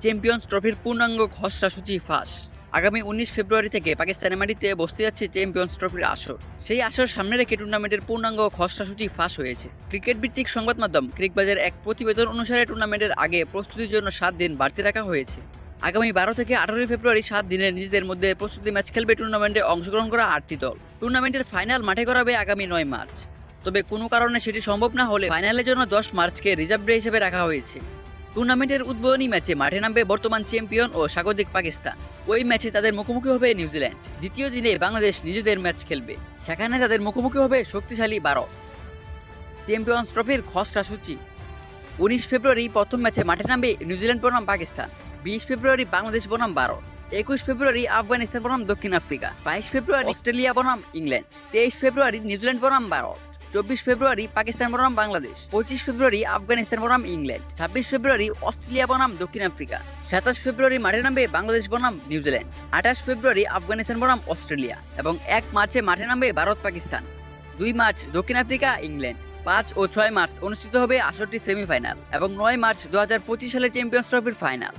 Champions ট্রফির পূর্ণাঙ্গ খসড়া সূচি ফাঁস। আগামী ১৯ ফেব্রুয়ারি থেকে পাকিস্তানের মাটিতে বসতে যাচ্ছে চ্যাম্পিয়ন্স ট্রফির আসর। সেই আসর সামনে রেখে টুর্নামেন্টের পূর্ণাঙ্গ খসড়া সূচি ফাঁস হয়েছে। ক্রিকেট ভিত্তিক সংবাদ মাধ্যম ক্রিকবাজের এক প্রতিবেদন অনুসারে টুর্নামেন্টের আগে প্রস্তুতির জন্য 7 দিন বাড়তি রাখা হয়েছে। আগামী 12 থেকে 18 ফেব্রুয়ারি 7 দিনের নিজেদের মধ্যে প্রস্তুতি ম্যাচ খেলবে টুর্নামেন্টে অংশগ্রহণ করা 8টি দল। টুর্নামেন্টের ফাইনাল মাঠে করাবে আগামী 9 মার্চ। তবে কোনো কারণে সেটি সম্ভব না হলে ফাইনালের জন্য 10 মার্চকে রিজার্ভ ডে হিসেবে রাখা হয়েছে। টুর্নামেন্টের উদ্বোধনী ম্যাচে মাঠে নামবে বর্তমান চ্যাম্পিয়ন ও স্বাগতিক পাকিস্তান। ওই ম্যাচে তাদের মুখোমুখি হবে নিউজিল্যান্ড। দ্বিতীয় দিনে বাংলাদেশ নিজেদের ম্যাচ খেলবে, সেখানে তাদের মুখোমুখি হবে শক্তিশালী ভারত। চ্যাম্পিয়ন্স ট্রফির খসড়া সূচি: 19 ফেব্রুয়ারি প্রথম ম্যাচে মাঠে নামবে নিউজিল্যান্ড বনাম পাকিস্তান। 20 ফেব্রুয়ারি বাংলাদেশ বনাম ভারত। 21 ফেব্রুয়ারি আফগানিস্তান বনাম দক্ষিণ আফ্রিকা। 22 ফেব্রুয়ারি অস্ট্রেলিয়া বনাম ইংল্যান্ড। 23 ফেব্রুয়ারি নিউজিল্যান্ড বনাম ভারত। 24 ফেব্রুয়ারি পাকিস্তান বনাম বাংলাদেশ। 25 ফেব্রুয়ারি আফগানিস্তান বনাম ইংল্যান্ড। 26 ফেব্রুয়ারি অস্ট্রেলিয়া বনাম দক্ষিণ আফ্রিকা। 27 ফেব্রুয়ারি মাঠে নামবে বাংলাদেশ বনাম নিউজিল্যান্ড। 28 ফেব্রুয়ারি আফগানিস্তান বনাম অস্ট্রেলিয়া এবং 1 মার্চে মাঠে নামবে ভারত পাকিস্তান। 2 মার্চ দক্ষিণ আফ্রিকা ইংল্যান্ড। 5 ও 6 মার্চ অনুষ্ঠিত হবে আসরটি সেমিফাইনাল এবং 9 মার্চ 2025 সালের চ্যাম্পিয়ন্স ট্রফির ফাইনাল।